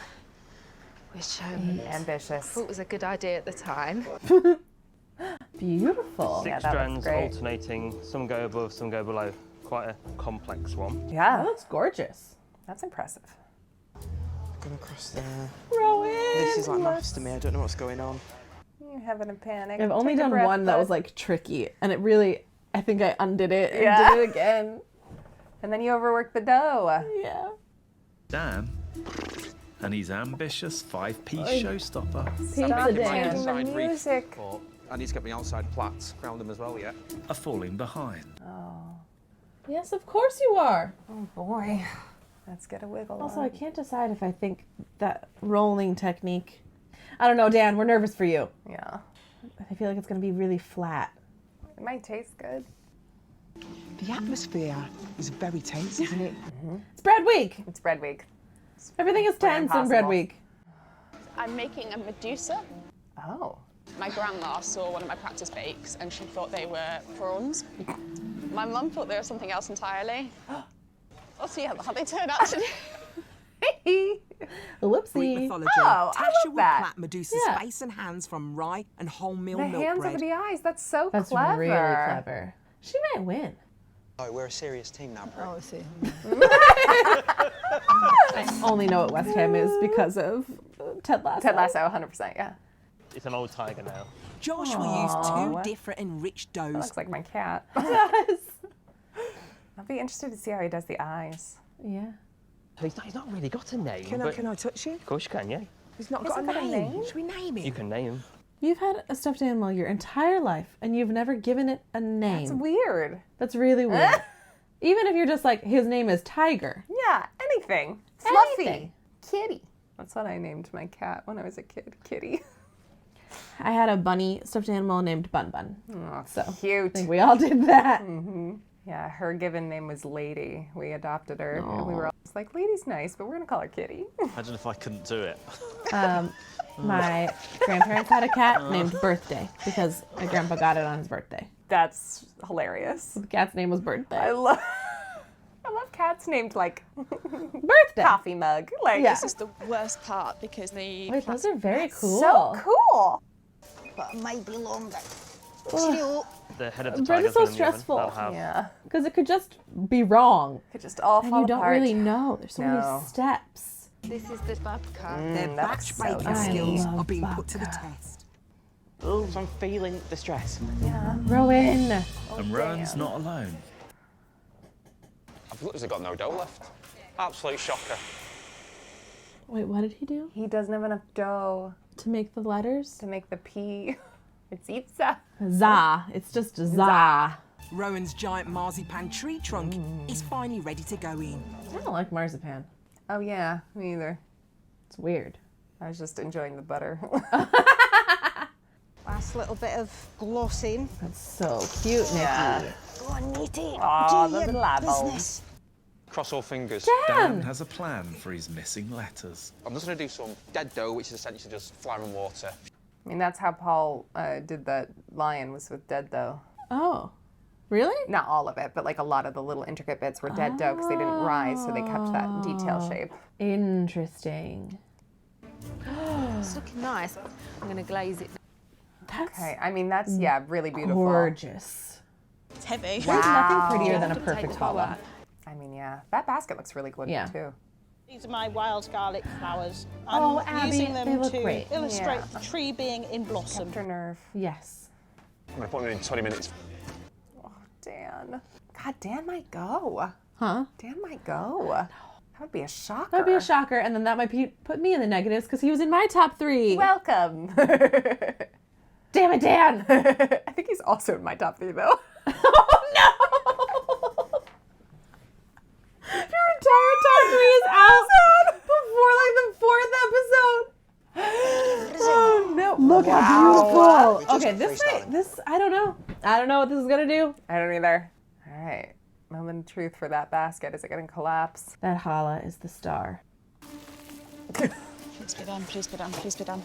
F: which
B: ambitious.
F: I thought was a good idea at the time.
A: Beautiful.
N: Six strands alternating. Some go above, some go below. Quite a complex one.
B: Yeah.
A: That looks gorgeous.
B: That's impressive.
K: Going across there.
A: Rowan.
K: This is like maths to me. I don't know what's going on.
B: You're having a panic.
A: I've only
B: Take a
A: done
B: breath,
A: one that
B: bud.
A: was like tricky, and it really, I think I undid it and
B: Yeah.
A: did it again.
B: And then you overworked the dough.
A: Yeah.
R: Dan and his ambitious 5-piece
A: Oi.
R: showstopper.
A: Pizza Dan.
L: Inside
B: the
L: reef.
B: music.
L: But I need to get my outside plats around them as well, yeah.
R: Are falling behind.
A: Yes, of course you are.
B: Oh boy. Let's get a wiggle
A: Also,
B: on.
A: I can't decide if I think that rolling technique. I don't know, Dan. We're nervous for you.
B: Yeah.
A: I feel like it's going to be really flat.
B: It might taste good.
M: The atmosphere is very tense, isn't it?
A: It's bread week.
B: It's bread week.
A: Everything is
B: Very
A: tense in bread
B: impossible.
A: week.
H: I'm making a Medusa.
B: Oh.
H: My grandma saw one of my practice bakes and she thought they were prawns. My mum thought they were something else entirely. Oh, so yeah, how they turn out to
M: Greek
A: Whoopsie.
M: mythology.
B: Oh, I
M: Tasha
B: love
M: will
B: that.
M: plait Medusa's
A: Yeah.
M: face and hands from rye and wholemeal
B: The
M: milk
B: hands
M: bread.
B: over the eyes. That's so
A: That's
B: clever.
A: really clever. She might win.
I: Oh, we're a serious team now, Pro.
P: Oh, I see.
A: I only know what West Ham is because of Ted Lasso.
B: Ted Lasso, 100%, yeah.
N: It's an old tiger now.
M: Josh will use two different enriched
B: That
M: doughs.
B: looks like my cat.
A: Yes.
B: I'll be interested to see how he does the eyes.
A: Yeah.
N: He's not really got a name.
M: Can
N: but
M: I touch you?
N: Of course you can, yeah.
M: He's not
B: He's
M: got a
B: not got a
M: name.
B: name?
M: Should we name him?
N: You can name him.
A: You've had a stuffed animal your entire life, and you've never given it a name.
B: That's weird.
A: That's really weird. Even if you're just like, his name is Tiger.
B: Yeah, anything. Fluffy.
A: Anything.
B: Kitty. That's what I named my cat when I was a kid. Kitty.
A: I had a bunny stuffed animal named Bun Bun.
B: Oh,
A: So
B: cute.
A: I think we all did that.
B: Mm-hmm. Yeah, her given name was Lady. We adopted her, and we were all just like, Lady's nice, but we're gonna call her Kitty.
E: Imagine if I couldn't do it.
A: My grandparents had a cat named Birthday because my grandpa got it on his birthday.
B: That's hilarious.
A: The cat's name was Birthday.
B: I love cats named like
A: Birthday.
B: coffee mug. Like,
A: Yeah.
H: This is the worst part because the
A: Wait, those are very cool.
B: so cool.
J: But it might be longer.
A: Ugh.
J: Cheerio.
N: The head of the
A: Bread
N: tiger's
A: is so
N: been in the oven.
A: stressful.
N: That'll have.
B: Yeah.
A: Because it could just be wrong.
B: Could just all
A: And
B: fall
A: you don't
B: apart.
A: really know. There's so
B: No.
A: many steps.
F: This is the babka.
M: Their
B: that
M: batch
B: looks so
M: baking
B: nice.
M: skills
A: I
M: are being
A: love
M: put to the
A: babka.
M: test.
K: Oh, so I'm feeling the stress.
A: Rowan.
R: And Rowan's not alone.
L: I've literally got no dough left. Absolute shocker.
A: Wait, what did he do?
B: He doesn't have enough dough
A: To make the letters?
B: to make the P. It's Itza.
A: Za. It's just za.
M: Rowan's giant marzipan tree trunk is finally ready to go in.
A: I don't like marzipan.
B: Oh yeah, me either.
A: It's weird.
B: I was just enjoying the butter.
J: Last little bit of glossing.
A: That's so cute, Nikki.
B: Yeah.
J: Go on, Nitty.
B: Aw,
J: Do
B: the
J: your
B: little eyeballs.
J: business.
L: Cross all fingers.
R: Dan has a plan for his missing letters.
L: I'm just going to do some dead dough, which is essentially just flour and water.
B: I mean, that's how Paul did that lion, was with dead dough.
A: Oh. Really?
B: Not all of it, but like a lot of the little intricate bits were dead dough because they didn't rise, so they kept that detail shape.
A: Interesting.
F: It's looking nice. I'm going to glaze it.
A: That's
B: Okay, I mean, that's, yeah, really beautiful.
A: gorgeous.
D: It's heavy.
A: There's nothing prettier
F: You
A: than a
F: have to take
A: perfect
F: the bowl
A: hollow.
F: out.
B: I mean, yeah, that basket looks really good
A: Yeah.
B: too.
D: These are my wild garlic flowers. I'm
A: Oh, Abby,
D: using them
A: they look
D: to
A: great.
D: illustrate
B: Yeah.
D: the tree being in blossom.
B: Kept her nerve.
A: Yes.
L: I'm going to put them in 20 minutes.
B: Oh, Dan. God, Dan might go.
A: Huh?
B: Dan might go. That would be a shocker.
A: That would be a shocker, and then that might put me in the negatives because he was in my top 3.
B: Welcome.
A: Damn it, Dan!
B: I think he's also in my top 3 though.
A: Oh no! Your entire top 3 is out before like the 4th episode. Oh no! Look how beautiful. Okay, this I don't know. I don't know what this is gonna do.
B: I don't either. All right. Moment of truth for that basket. Is it going to collapse?
A: That challah is the star.
H: Please be done, please be done, please be done.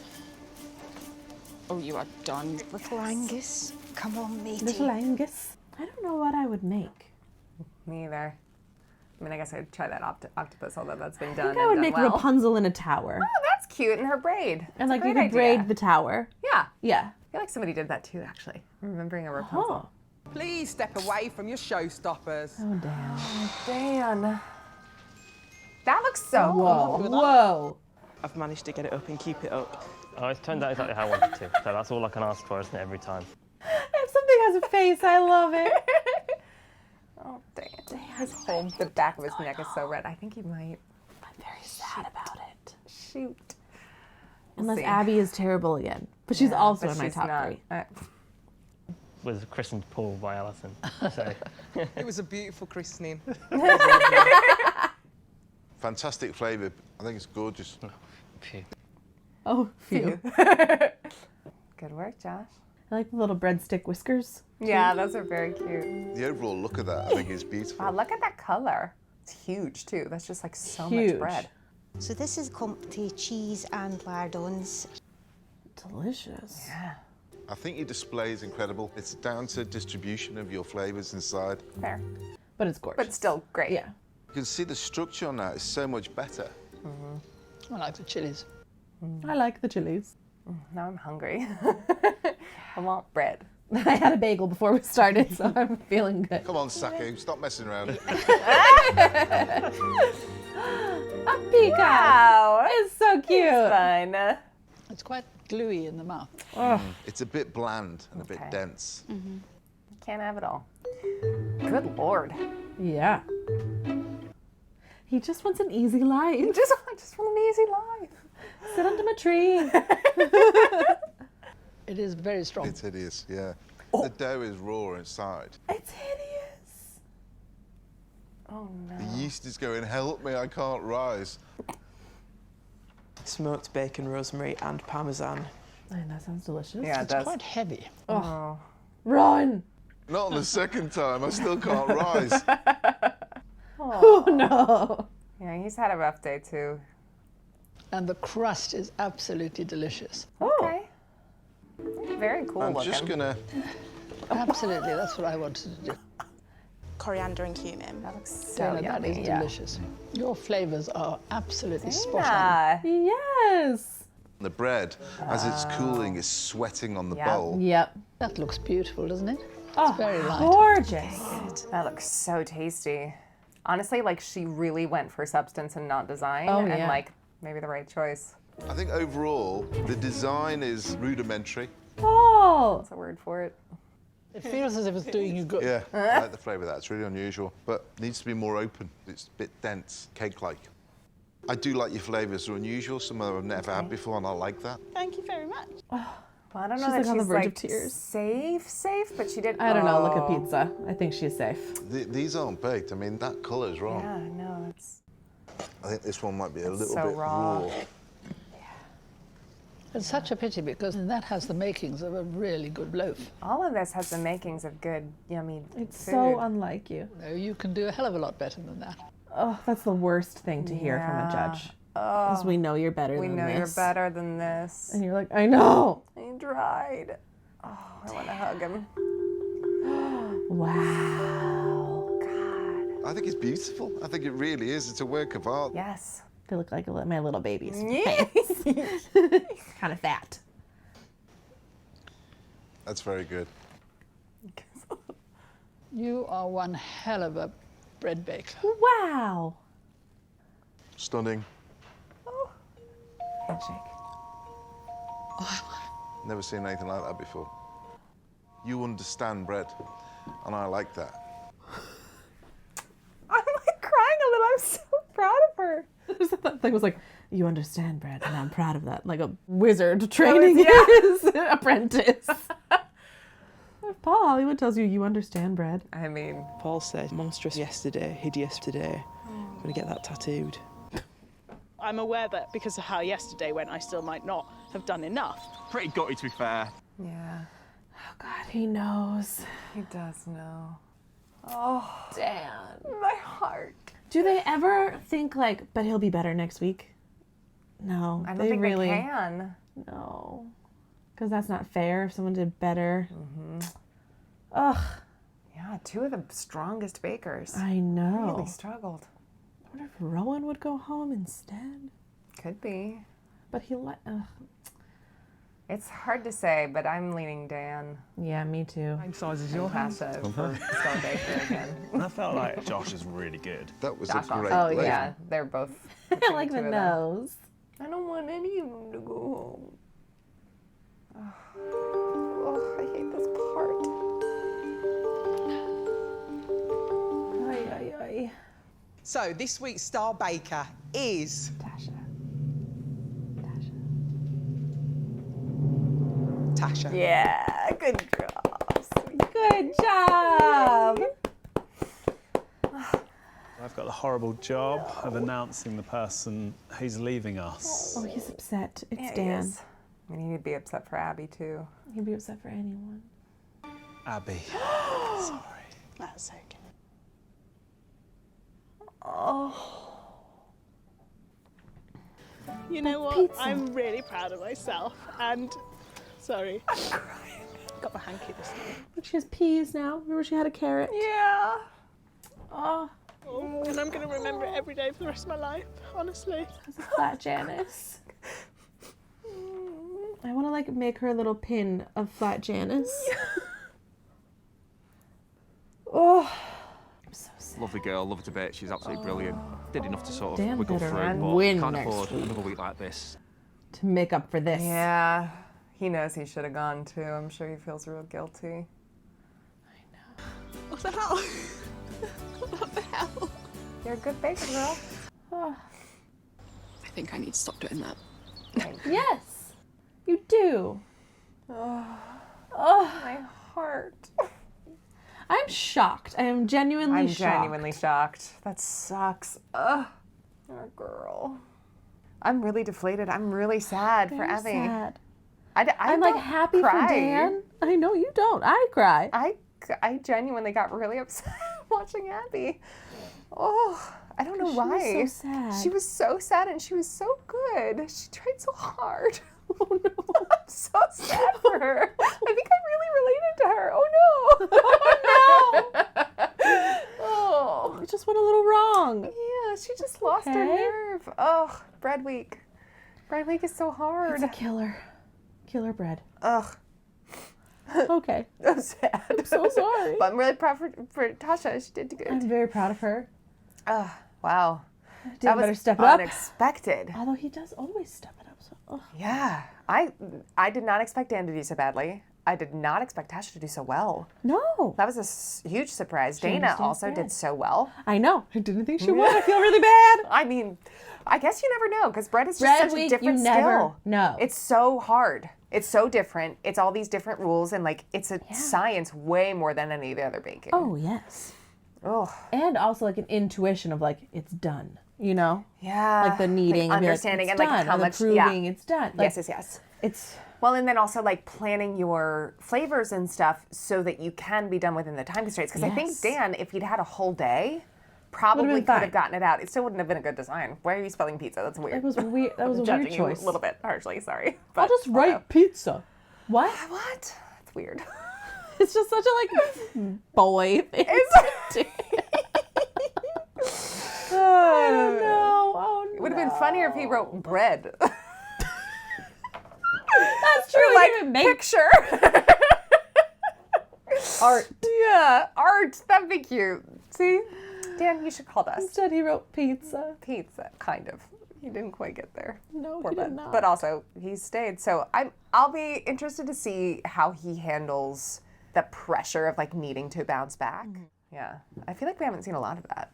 J: Oh, you are done. Little Angus. Come on, matey.
A: Little Angus. I don't know what I would make.
B: Me either. I mean, I guess I'd try that octopus, although that's been
A: I
B: done.
A: think I would make
B: well.
A: Rapunzel in a tower.
B: Oh, that's cute, in her braid.
A: And
B: That's
A: like
B: a
A: you
B: great
A: could
B: idea.
A: braid the tower.
B: Yeah.
A: Yeah.
B: I feel like somebody did that too, actually. I'm remembering a Rapunzel.
C: Please step away from your showstoppers.
A: Oh, damn.
B: Oh, Dan. That looks so
A: Whoa.
B: cool.
A: Whoa.
K: I've managed to get it up and keep it up.
N: Oh, it's turned out exactly how I wanted to. So that's all I can ask for, isn't it, every time?
A: If something has a face, I love it.
B: Oh, Dan. The back of his neck is so red. I think he might.
A: I'm very sad about it.
B: Shoot.
A: Unless
B: see.
A: Abby is terrible again. But she's also in my top three.
N: Was christened Paul by Alison. So.
C: It was a beautiful christening.
O: Fantastic flavour. I think it's gorgeous.
N: Phew.
A: Oh, phew.
B: Good work, Josh.
A: I like the little breadstick whiskers.
B: Yeah, those are very cute.
O: The overall look of that, I think, is beautiful.
B: Wow, look at that color. It's huge, too. That's just like so
A: Huge.
B: much bread.
J: So this is Comté cheese and lardons.
A: Delicious.
B: Yeah.
O: I think your display is incredible. It's down to distribution of your flavours inside.
B: Fair.
A: But it's gorgeous.
B: But still great.
A: Yeah.
O: You can see the structure on that is so much better.
P: I like the chilies.
A: I like the chilies.
B: Now I'm hungry. I want bread.
A: I had a bagel before we started, so I'm feeling good.
O: Come on, Saku, stop messing around.
A: A peacock.
B: Wow.
A: It's so cute.
B: It's fun.
P: It's quite gluey in the mouth.
O: It's a bit bland and a bit
B: Okay.
O: dense.
B: Can't have it all. Good Lord.
A: Yeah. He just wants an easy life.
B: I just want an easy life.
A: Sit under my tree.
P: It is very strong.
O: It's hideous, yeah. The dough is raw inside.
A: It's hideous.
B: Oh, no.
O: The yeast is going, help me, I can't rise.
K: Smoked bacon, rosemary, and parmesan.
A: I know, that sounds delicious.
B: Yeah, it
P: It's
B: does.
P: quite heavy.
B: Oh.
A: Run.
O: Not on the second time, I still can't rise.
A: Oh, no.
B: Yeah, he's had a rough day, too.
P: And the crust is absolutely delicious.
B: Okay. Very cool
O: I'm
B: looking.
O: just gonna...
P: Absolutely, that's what I wanted to do.
D: Coriander and cumin.
B: That looks so
P: Dana, that
B: yummy.
P: is delicious. Your flavours are absolutely spot
B: Dana.
A: Yes.
O: The bread, as it's cooling, is sweating on the
B: Yeah.
O: bowl.
A: Yep.
P: on. That looks beautiful, doesn't it?
A: Oh,
P: It's very light.
A: gorgeous.
B: That looks so tasty. Honestly, like she really went for substance and not design.
A: Oh,
B: and
A: yeah.
B: like maybe the right choice.
O: I think overall, the design is rudimentary.
A: Oh.
B: That's a word for it.
P: It feels as if it's doing you good.
O: Yeah, I like the flavour of that. It's really unusual, but needs to be more open. It's a bit dense, cake-like. I do like your flavours. They're unusual. Some of them I've never had before, and I like that.
D: Thank you very much.
B: Well, I don't know
A: She's,
B: that
A: like, on the
B: she's
A: verge of
B: like
A: tears.
B: safe, but she did.
A: I don't know. Look at
B: Oh.
A: pizza. I think she's safe.
O: These aren't baked. I mean, that colour's wrong.
B: Yeah, no, it's
O: I think this one might be a little
B: so
O: bit
B: raw.
O: raw.
P: It's such a pity because that has the makings of a really good loaf.
B: all of this has the makings of good, yummy
A: It's
B: food.
A: so unlike you.
P: No, you can do a hell of a lot better than that.
A: Oh, that's the worst thing to hear from a judge.
B: Oh,
A: Because we know you're better
B: we
A: than
B: know
A: this.
B: you're better than this.
A: And you're like, I know.
B: He tried. Oh, I want to hug him.
A: Wow.
B: God.
O: I think it's beautiful. I think it really is. It's a work of art.
B: Yes.
A: They look like my little babies.
B: Yes.
A: Kind of fat.
O: That's very good.
P: You are one hell of a bread baker.
A: Wow.
O: Stunning.
A: Handshake.
O: Never seen anything like that before. You understand bread, and I like that.
B: I'm like crying a little. I'm so proud of her.
A: That thing was like, you understand, Brad, and I'm proud of that. Like a wizard training
B: yeah.
A: his apprentice. Paul Hollywood tells you understand, Brad.
B: I mean,
K: Paul said, monstrous yesterday, hideous today. I'm going to get that tattooed.
Q: I'm aware that because of how yesterday went, I still might not have done enough.
S: Pretty gutty, to be fair.
B: yeah,
A: Oh, God, he knows.
B: he does know. Oh,
A: Dan.
B: my heart.
A: Do they ever think like, but he'll be better next week? No,
B: I don't
A: they
B: think
A: really
B: they can.
A: No. Because that's not fair if someone did better.
B: Mm-hmm.
A: Ugh.
B: Yeah, 2 of the strongest bakers.
A: I know.
B: Really struggled.
A: I wonder if Rowan would go home instead.
B: Could be.
A: But he
B: It's hard to say, but I'm leaning Dan.
A: Yeah, me too.
R: Same size as your hand.
B: Tasha for Star Baker again.
R: I felt like Josh is really good.
O: That was
B: Josh
O: a great
B: also. Oh
O: blend.
B: yeah, they're both.
A: I like the nose.
B: I don't want any of them to go home. Oh, I hate this part.
A: Ay, ay, ay.
M: So this week's star baker is Tasha.
B: Yeah, good job.
A: Good job.
E: I've got the horrible job of announcing the person who's leaving us.
A: Oh, he's upset. It's
B: Yeah, he
A: Dan.
B: is. And he'd be upset for Abby too.
A: He'd be upset for anyone.
E: Abby. Sorry.
H: That's okay.
A: Oh.
Q: You know what?
A: Pizza.
Q: I'm really proud of myself. And sorry, got my hanky this time.
A: Look, she has peas now. Remember she had a carrot?
B: Yeah.
A: Oh.
Q: And I'm going to remember it every day for the rest of my life, honestly.
A: That's a flat Janice. I want to like make her a little pin of flat Janice. Oh. I'm so sad.
L: Lovely girl, love her to bits. She's absolutely brilliant. Did enough to sort of
A: Dan
L: wiggle
A: better
L: through, but
A: win
L: can't
A: next
L: afford
A: week.
L: another week like this.
A: To make up for this.
B: Yeah, he knows he should have gone too. I'm sure he feels real guilty.
H: What the hell? What the hell?
B: You're a good baker, girl.
A: Oh.
H: I think I need to stop doing that.
A: Yes, you do.
B: Oh, my heart.
A: I'm shocked. I am genuinely shocked.
B: I'm genuinely shocked. That sucks. Ugh. Oh, girl. I'm really deflated. I'm really sad for Abby.
A: Sad.
B: I'm
A: like happy
B: cry.
A: for Dan. I know you don't. I cry.
B: I genuinely got really upset watching Abby. Oh, I don't know why.
A: She was so sad.
B: She was so sad and she was so good. She tried so hard. Oh no. I'm so sad for her. I think I really related to her. Oh no. Oh no. Oh.
A: It just went a little wrong.
B: Yeah, she just lost her nerve. Oh, bread week. Bread week is so hard.
A: It's a killer. Killer bread.
B: Ugh.
A: Okay.
B: I'm sad.
A: I'm so sorry.
B: But I'm really proud for Tasha. She did good.
A: I'm very proud of her.
B: Wow.
A: Dan
B: That
A: better
B: was
A: step it up.
B: unexpected.
A: Although he does always step it up. So.
B: Yeah. I did not expect Dan to do so badly. I did not expect Tasha to do so well.
A: No.
B: That was a huge surprise.
A: She
B: Dana
A: understands
B: also
A: bread.
B: did so well.
A: I know. I didn't think she would. I feel really bad.
B: I mean, I guess you never know because bread is just
A: Bread
B: such
A: week,
B: a different
A: you
B: skill.
A: never know.
B: It's so hard. It's so different. It's all these different rules and like it's a science way more than any of the other baking.
A: Oh, yes.
B: Oh.
A: And also like an intuition of like, it's done. You know?
B: Yeah.
A: Like the kneading.
B: Like
A: and be
B: understanding
A: it's
B: and like
A: done,
B: how
A: or the
B: much
A: proving it's done. Like,
B: yes.
A: It's
B: well, and then also like planning your flavors and stuff so that you can be done within the time constraints. Because I think
A: Yes.
B: Dan, if he'd had a whole day, probably
A: been
B: could
A: fine.
B: have gotten it out. It still wouldn't have been a good design. Why are you spelling pizza? That's weird.
A: That was weird. That was a weird
B: Judging you
A: choice.
B: a little bit harshly. Sorry.
A: I'll just write pizza. What?
B: What? That's weird.
A: It's just such a like boy thing. I don't know. Oh no.
B: It would have been funnier if he wrote bread.
A: That's true.
B: Like
A: Even make
B: picture.
A: art.
B: Yeah, art. That'd be cute. See, Dan, you should call us.
A: Instead, he wrote pizza.
B: Pizza, kind of. He didn't quite get there.
A: No,
B: Poor
A: he did
B: bud.
A: not.
B: But also, he stayed. So I'll be interested to see how he handles the pressure of like needing to bounce back. Yeah, I feel like we haven't seen a lot of that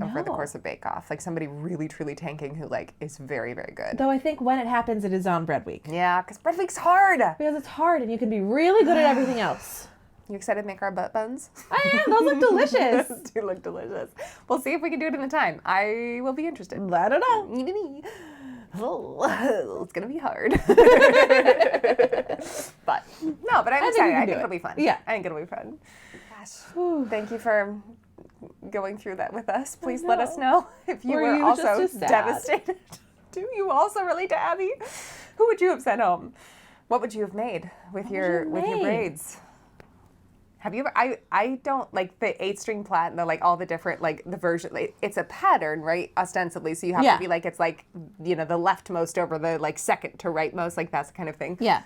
B: over the
A: No.
B: course of Bake Off. Like somebody really truly tanking who like is very very good.
A: Though I think when it happens, it is on Bread Week.
B: Yeah, because Bread Week's hard.
A: Because it's hard and you can be really good at everything else.
B: You excited to make our butt buns?
A: I am. Those look delicious.
B: Those do look delicious. We'll see if we can do it in the time. I will be interested.
A: Let it know.
B: Oh, it's gonna be hard. But no, but I'm
A: I think we
B: excited.
A: can
B: I
A: do
B: think
A: it.
B: it'll be fun.
A: Yeah.
B: I think it'll be fun. Gosh, thank you for going through that with us. Please let us know if you were
A: you
B: also
A: just as sad?
B: devastated. Do you also relate to Abby? Who would you have sent home? What would you have made with your braids? Have you ever? I don't like the 8-string plait and like all the different like the version. Like, it's a pattern, right? Ostensibly, so you have to be like it's like the leftmost over the like second to rightmost, like that's the kind of thing.
A: Yeah.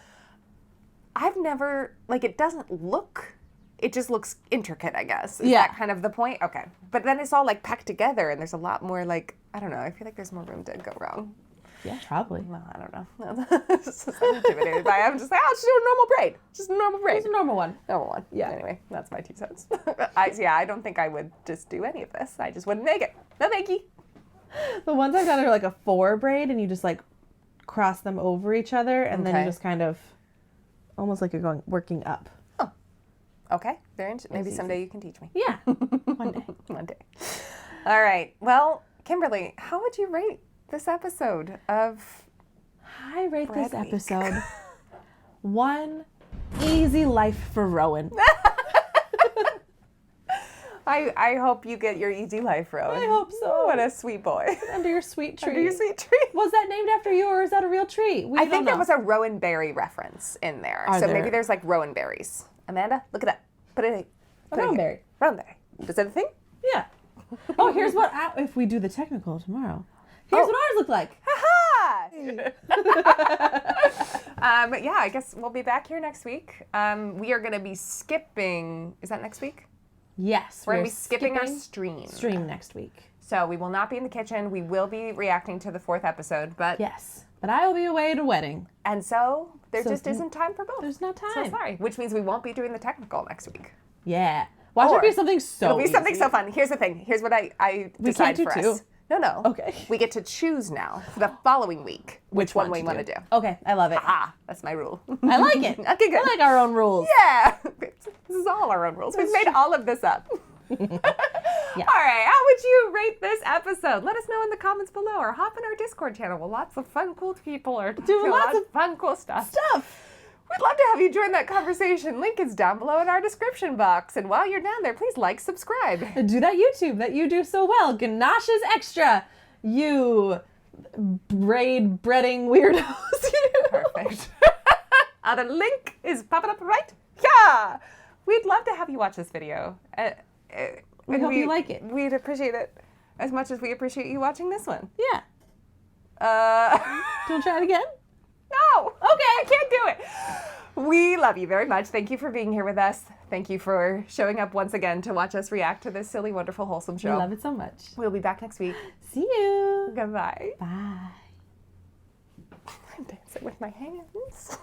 B: I've never like it doesn't look. It just looks intricate, I guess. Is
A: Yeah.
B: that kind of the point? Okay. But then it's all like packed together, and there's a lot more like I don't know. I feel like there's more room to go wrong.
A: Yeah, probably.
B: Well, I don't know. I'm intimidated by it. I'm just like, just do a normal braid. Just a normal braid.
A: It's a normal one.
B: Normal one.
A: Yeah.
B: Anyway, that's my 2 cents. I don't think I would just do any of this. I just wouldn't make it. No, thank you.
A: The ones I've done are like a 4 braid, and you just like cross them over each other, and then you
B: Okay.
A: just kind of almost like you're working up.
B: Okay. Maybe someday you can teach me.
A: Yeah. One day.
B: One day. All right. Well, Kimberly, how would you rate this episode of
A: I rate
B: Bread
A: this
B: Week?
A: episode 1 easy life for Rowan.
B: I hope you get your easy life, Rowan.
A: I hope so.
B: What a sweet boy.
A: Under your sweet tree.
B: Under your sweet tree.
A: Was that named after you, or is that a real tree?
B: I think there was a Rowan berry reference in there.
A: Are
B: so
A: there?
B: maybe there's like Rowan berries. Amanda, look at that. Put it in.
A: Rowan berry.
B: Rowan berry. Is that a thing?
A: Yeah. Oh, here's what if we do the technical tomorrow. Here's what ours look like.
B: Ha! Yeah, I guess we'll be back here next week. We are going to be skipping. Is that next week?
A: Yes.
B: We're going to be skipping our stream.
A: Stream next week.
B: So we will not be in the kitchen. We will be reacting to the 4th episode, but
A: Yes. But I will be away at a wedding.
B: and so there
A: So
B: just isn't time for both.
A: There's not
B: So
A: time.
B: sorry, which means we won't be doing the technical next week.
A: Yeah. Watch
B: Or
A: it be something so
B: It'll be something
A: easy.
B: so fun. Here's the thing. Here's what I
A: We
B: decide
A: can't do
B: for
A: two.
B: us. No.
A: Okay.
B: We get to choose now for the following week which one we want to do.
A: Okay, I love it.
B: Ah, that's my rule.
A: I like it.
B: Okay, good.
A: I like our own rules.
B: Yeah. This is all our own rules. We've made all of this up. All right. How would you rate this episode? Let us know in the comments below, or hop in our Discord channel where lots of fun, cool people are doing lots of fun, cool stuff. We'd love to have you join that conversation. Link is down below in our description box. And while you're down there, please like, subscribe.
A: And do that YouTube that you do so well. Ganache's Extra. You braid breading weirdos.
B: Perfect. The link is popping up right. Yeah. We'd love to have you watch this video.
A: We hope you like it.
B: We'd appreciate it as much as we appreciate you watching this one.
A: Yeah. Do you want to try it again?
B: No. Okay, I can't do it. We love you very much. Thank you for being here with us. Thank you for showing up once again to watch us react to this silly, wonderful, wholesome show.
A: We love it so much.
B: We'll be back next week.
A: See you.
B: Goodbye.
A: Bye.
B: I'm dancing with my hands.